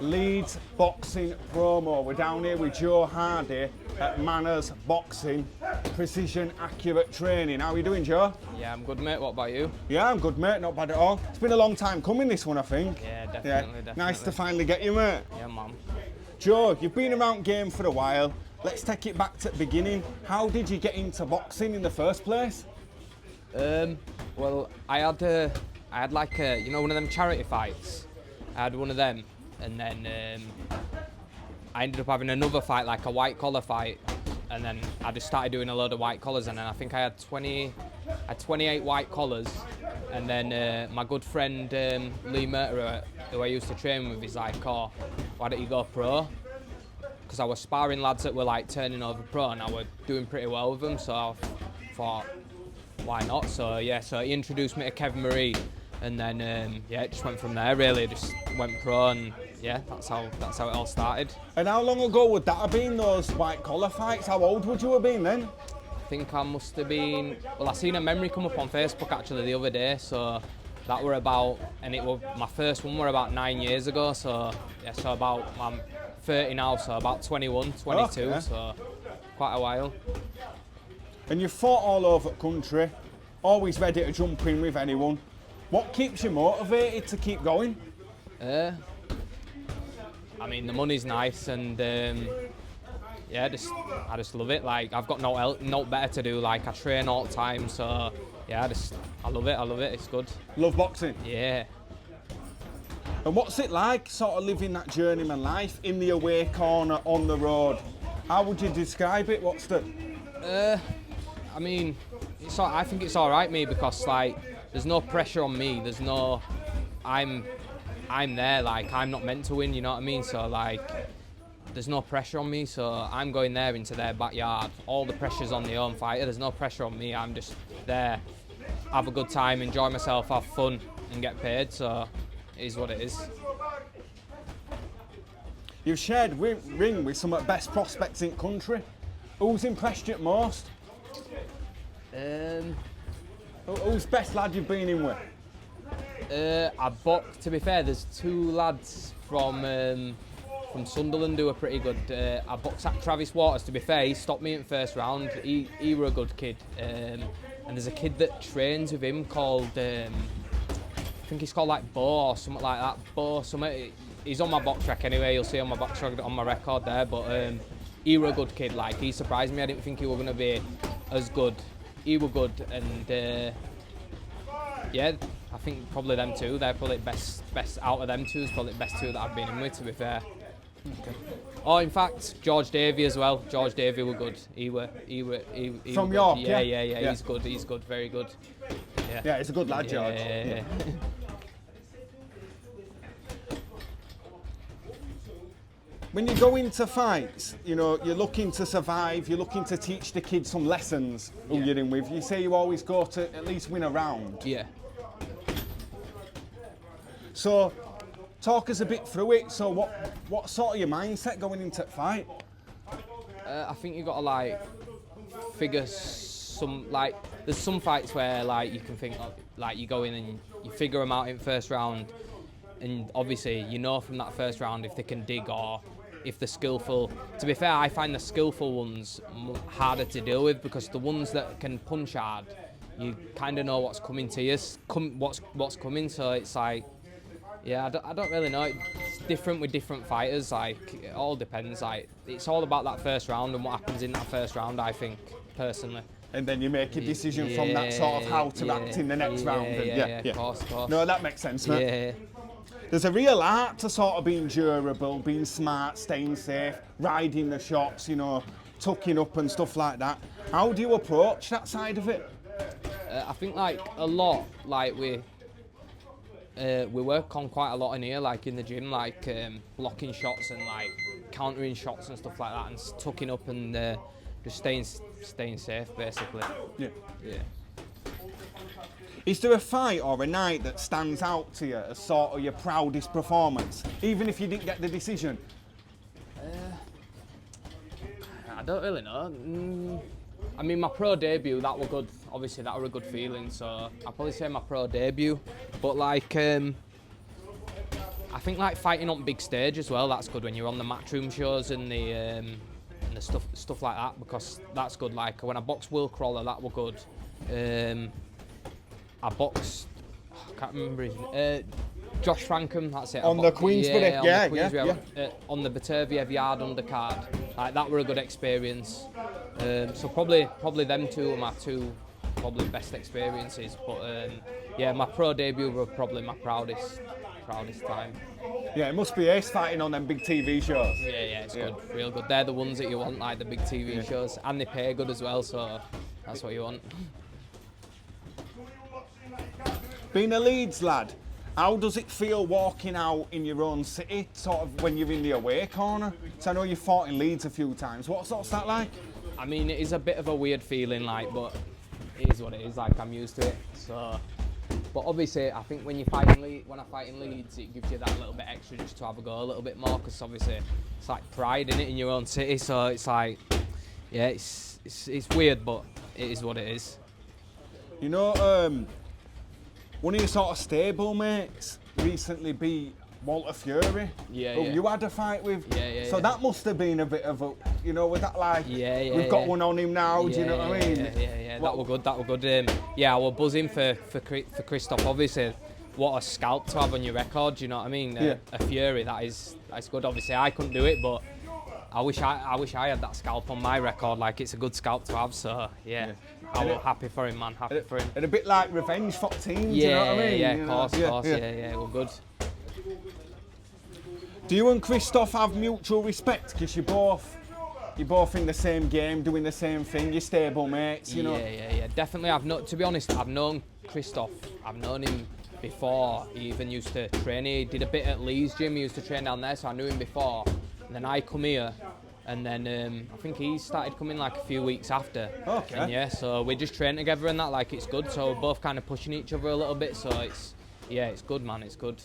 Leeds boxing promo. We're down here with Joe Hardy at Manners Boxing Precision Accurate Training. How are you doing, Joe? Yeah, I'm good, mate. What about you? Yeah, I'm good, mate. Not bad at all. It's been a long time coming, this one, I think. Yeah, definitely. Nice to finally get you, mate. Yeah, man. Joe, you've been around game for a while. Let's take it back to the beginning. How did you get into boxing in the first place? Well, I had like a, you know, one of them charity fights. I had one of them, and then I ended up having another fight, like a white collar fight, and then I just started doing a load of white collars, and then I think I had 28 white collars, and then my good friend Lee Merter, who I used to train with, is like, oh, why don't you go pro? Because I was sparring lads that were like turning over pro, and I was doing pretty well with them, so I thought, why not? So yeah, so he introduced me to Kevin Marie, and then yeah, it just went from there. Really, just went pro, and yeah, that's how it all started. And how long ago would that have been, those white collar fights? How old would you have been then? I think I must have been. Well, I seen a memory come up on Facebook actually the other day, so that were about, and it was my first one were about 9 years ago. So yeah, so about I'm 30 now, so about 21, 22, okay. So quite a while. And you've fought all over the country, always ready to jump in with anyone. What keeps you motivated to keep going? I mean, the money's nice, and yeah, I just love it. Like, I've got no better to do. Like, I train all the time, so yeah, I love it. It's good. Love boxing? Yeah. And what's it like, sort of living that journeyman life in the away corner on the road? How would you describe it? What's the? I mean, I think it's all right, me, because like there's no pressure on me. There's no, I'm there. Like, I'm not meant to win. You know what I mean? So like, there's no pressure on me. So I'm going there into their backyard. All the pressure's on the home fighter. There's no pressure on me. I'm just there, have a good time, enjoy myself, have fun, and get paid. So it is what it is. You've shared ring with some of the best prospects in the country. Who's impressed you most? Who's best lad you've been in with? To be fair, there's two lads from Sunderland who are pretty good. I boxed at Travis Waters. To be fair, he stopped me in the first round. He were a good kid. And there's a kid that trains with him called, I think he's called like Bo or something like that. Bo, something. He's on my box rec anyway. You'll see on my box rec on my record there. But he were a good kid. Like, he surprised me. I didn't think he were going to be as good. He were good, and yeah, I think probably them two. They're probably best out of them two. Is probably the best two that I've been in with, to be fair. Okay. Oh, in fact, George Davey as well. George Davey were good. He from were York. Yeah. He's good. He's good. Very good. Yeah, he's a good lad, George. Yeah. When you go into fights, you know, you're looking to survive, you're looking to teach the kids some lessons who you're in with. You say you always go to at least win a round. Yeah. So, talk us a bit through it. So what sort of your mindset going into the fight? I think you've got to like figure some, like, there's some fights where like you can think like you go in and you figure them out in first round, and obviously you know from that first round if they can dig or if they're skillful. To be fair, I find the skillful ones harder to deal with, because the ones that can punch hard, you kind of know what's coming to you, what's coming. So it's like, yeah, I don't really know. It's different with different fighters. Like, it all depends. Like, it's all about that first round and what happens in that first round, I think, personally. And then you make a decision from that sort of how to act in the next round. Yeah, of course. No, that makes sense, mate. Yeah. There's a real art to sort of being durable, being smart, staying safe, riding the shots, you know, tucking up and stuff like that. How do you approach that side of it? I think like a lot, like we work on quite a lot in here, like in the gym, like blocking shots and like countering shots and stuff like that, and tucking up and just staying safe, basically. Yeah. Yeah. Is there a fight or a night that stands out to you as sort of your proudest performance, even if you didn't get the decision? I don't really know. I mean, my pro debut, that were good. Obviously, that were a good feeling. So I'll probably say my pro debut. But like, I I think like fighting on big stage as well. That's good when you're on the matchroom shows and the stuff like that, because that's good. Like when I boxed Will Crawler, that were good. I boxed, I can't remember his name. Josh Frankham, that's it. On the Queensbury, on the Batavia Yard undercard. Like that were a good experience. So probably them two are my two probably best experiences. But yeah, my pro debut were probably my proudest time. Yeah, it must be ace fighting on them big TV shows. Yeah, it's good, real good. They're the ones that you want, like the big TV shows, and they pay good as well. So that's what you want. Being a Leeds lad, how does it feel walking out in your own city, sort of when you're in the away corner? So I know you fought in Leeds a few times. What's that like? I mean, it is a bit of a weird feeling, like, but it is what it is. Like, I'm used to it. So, but obviously, I think when I fight in Leeds, it gives you that little bit extra just to have a go a little bit more, because obviously it's like pride in it in your own city. So it's like, yeah, it's weird, but it is what it is. You know, one of your sort of stable mates recently beat Walter Fury, who you had a fight with. So that must have been a bit of a, you know, with that like, we've got one on him now, do you know what I mean? Yeah, that were good. Yeah, I was buzzing for Christoph, obviously. What a scalp to have on your record, do you know what I mean? A Fury, that's good. Obviously, I couldn't do it, but I wish I had that scalp on my record. Like, it's a good scalp to have, so yeah. I was happy for him, man. Happy for him. And a bit like revenge for teams, you know what I mean? Yeah, of course. Yeah, it was good. Do you and Christoph have mutual respect? Because you're both in the same game, doing the same thing. You're stable mates, you know. Yeah. Definitely. To be honest, I've known Christoph. I've known him before. He even used to train. He did a bit at Leeds gym. He used to train down there, so I knew him before. And then I come here. And then I think he started coming like a few weeks after. Okay. And yeah, so we just train together and that, like, it's good. So we're both kind of pushing each other a little bit. So it's good, man. It's good.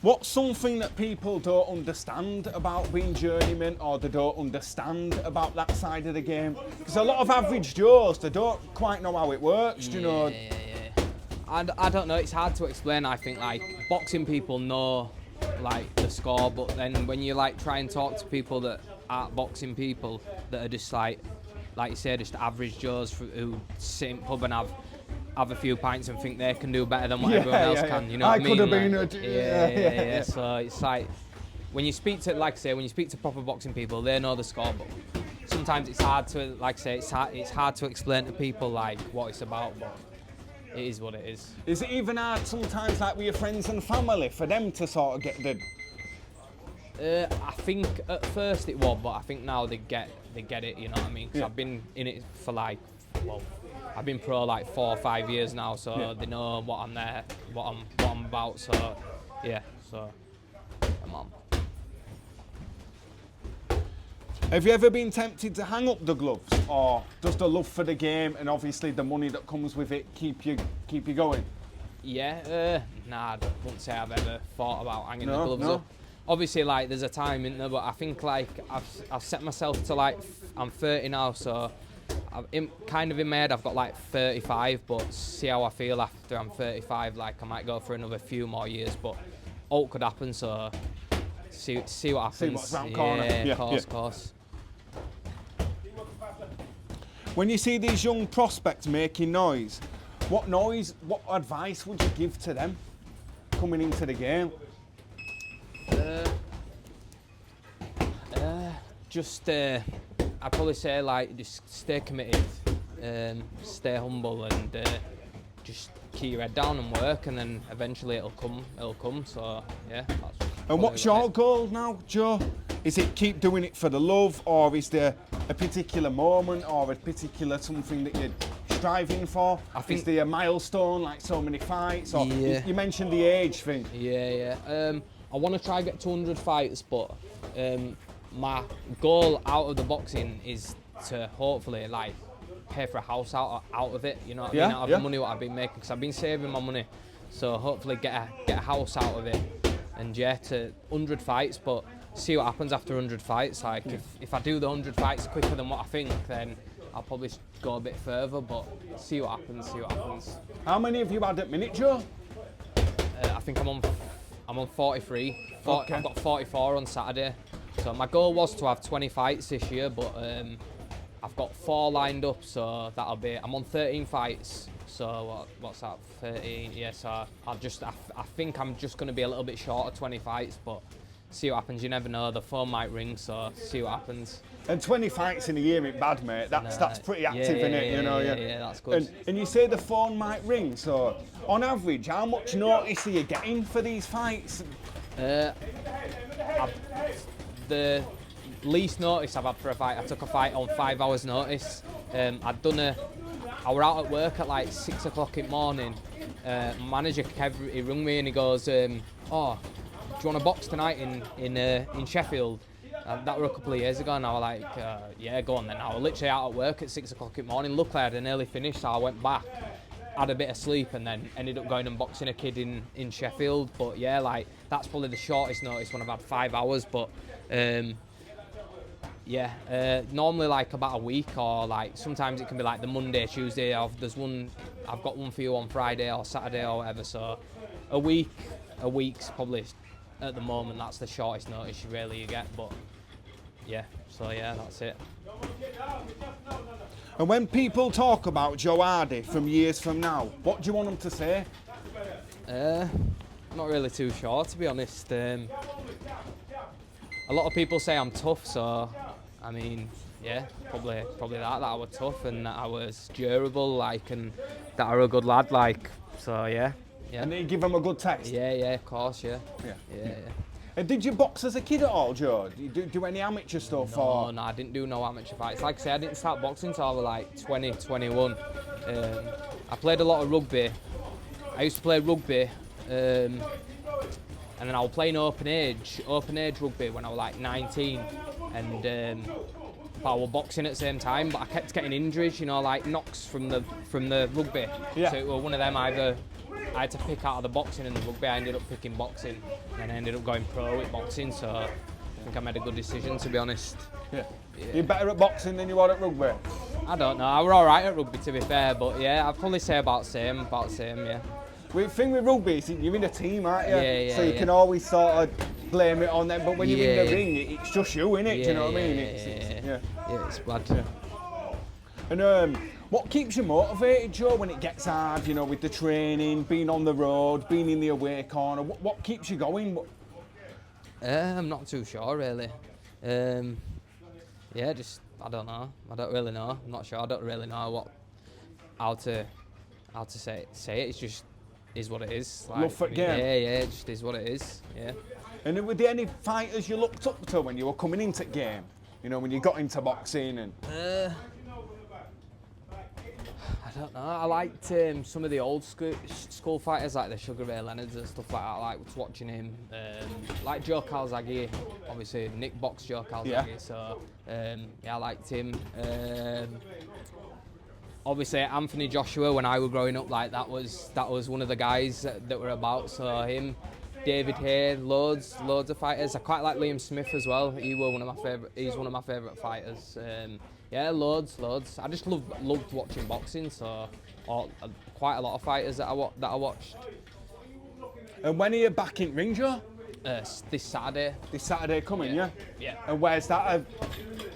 What's something that people don't understand about being journeyman, or they don't understand about that side of the game? Because a lot of average Joes, they don't quite know how it works, do you know? I don't know, it's hard to explain. I think like boxing people know like the score, but then when you like try and talk to people that aren't boxing people, that are just like you say, just average Joes who sit in pub and have a few pints and think they can do better than what everyone else can, you know what I mean? I could have been yeah. So it's like, when you speak to, like I say, when you speak to proper boxing people, they know the score, but sometimes it's hard to, like I say, it's hard to explain to people like what it's about, but it is what it is. Is it even hard sometimes, like with your friends and family, for them to sort of get the... I think at first it was, but I think now they get it, you know what I mean? Because I've been in it for like, well, I've been pro like 4 or 5 years now, so they know what I'm about. So yeah, so come on. Have you ever been tempted to hang up the gloves, or does the love for the game and obviously the money that comes with it keep you going? Yeah, nah, I wouldn't say I've ever thought about hanging the gloves up. Obviously, like there's a time in there, but I think like I've set myself to like I'm 30 now, so in my head I've got like 35, but see how I feel after I'm 35. Like I might go for another few more years, but all could happen. So see what happens. See what's around corner. Yeah, of course. When you see these young prospects making noise, what advice would you give to them coming into the game? I'd probably say like just stay committed, stay humble, and just keep your head down and work, and then eventually it'll come. So yeah. And what's your goal now, Joe? Is it keep doing it for the love, or is there a particular moment or a particular something that you're striving for? I think, is there a milestone, like so many fights? Or you mentioned the age thing. Yeah. I want to try and get 200 fights, but my goal out of the boxing is to hopefully like pay for a house out of it. You know what I mean? Out of the money what I've been making, because I've been saving my money. So hopefully get a house out of it, and to 100 fights. But see what happens after 100 fights. Like if I do the 100 fights quicker than what I think, then I'll probably go a bit further, but see what happens. See what happens. How many have you had at minute, Joe? I think I'm on 43. Okay. I've got 44 on Saturday. So my goal was to have 20 fights this year, but I've got 4 lined up, so that'll be. I'm on 13 fights. So what's that? 13. Yeah. So I think I'm just going to be a little bit short of 20 fights, but see what happens. You never know. The phone might ring, so see what happens. And 20 fights in a year ain't bad, mate. That's pretty active, innit? Yeah, You know, yeah, that's good. And you say the phone might ring, so on average, how much notice are you getting for these fights? The least notice I've had for a fight, I took a fight on 5 hours notice. I were out at work at like 6 o'clock in the morning. My manager Kev, he rung me and he goes, "Oh, do you want to box tonight in Sheffield?" That were a couple of years ago, and I was like, "Yeah, go on then." I was literally out at work at 6 o'clock in the morning. Luckily, I had nearly finished, so I went back, had a bit of sleep, and then ended up going and boxing a kid in Sheffield. But yeah, like that's probably the shortest notice when I've had 5 hours. But normally like about a week, or like sometimes it can be like the Monday, Tuesday. I've got one for you on Friday or Saturday or whatever. So a week's probably at the moment. That's the shortest notice you get. But yeah, so yeah, that's it. And when people talk about Joe Hardy from years from now, what do you want them to say? Not really too sure, to be honest. A lot of people say I'm tough, so I mean, yeah, probably that I was tough and that I was durable, like, and that I was a good lad, like. So yeah. And you give them a good test? Yeah, of course, yeah. And did you box as a kid at all, Joe? Did you do any amateur stuff? No, I didn't do no amateur fights. Like I say, I didn't start boxing until I was like 20, 21. I played a lot of rugby. I used to play rugby, and then I was playing open age rugby when I was like 19, and but I was boxing at the same time. But I kept getting injuries, you know, like knocks from the rugby. Yeah. So it was one of them either. I had to pick out of the boxing and the rugby. I ended up picking boxing, and I ended up going pro with boxing. So I think I made a good decision, to be honest. Yeah. You're better at boxing than you are at rugby? I don't know. I were all right at rugby, to be fair, but yeah, I'd probably say about same. Yeah. The thing with rugby is you're in a team, aren't you? Yeah, so you can always sort of blame it on them. But when you're in the ring, it's just you, innit? Do you know what I mean? Yeah, it's bad. And what keeps you motivated, Joe, when it gets hard, you know, with the training, being on the road, being in the away corner? What keeps you going? I'm not too sure, really. Just, I don't know. I don't really know. I'm not sure. I don't really know how to say it. It's just is what it is. Like, love for the game? Yeah, it just is what it is, yeah. And were there any fighters you looked up to when you were coming into the game? You know, when you got into boxing and... I don't know. I liked some of the old school fighters, like the Sugar Ray Leonards and stuff like that. I liked watching him. Like Joe Calzaghe, obviously Nick boxed Joe Calzaghe, so I liked him. Obviously Anthony Joshua, when I was growing up, like that was one of the guys that were about. So him, David Hay, loads of fighters. I quite like Liam Smith as well. He's one of my favourite fighters. Loads. I just loved watching boxing. So quite a lot of fighters that I watched. And when are you back in ring, Joe? This Saturday. This Saturday coming, yeah? Yeah. And where's that? A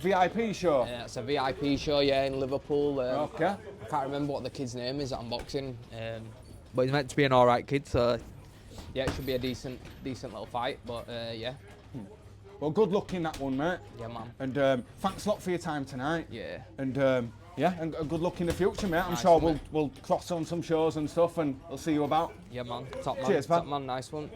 VIP show? Yeah, it's a VIP show, in Liverpool. Okay. I can't remember what the kid's name is that I'm boxing, but he's meant to be an alright kid, so yeah, it should be a decent little fight, but yeah. Well, good luck in that one, mate. Yeah, man. And thanks a lot for your time tonight. Yeah. And and good luck in the future, mate. I'm Nice sure one, we'll cross on some shows and stuff, and we'll see you about. Yeah, man. Top man. Cheers, pal. Top man. Nice one.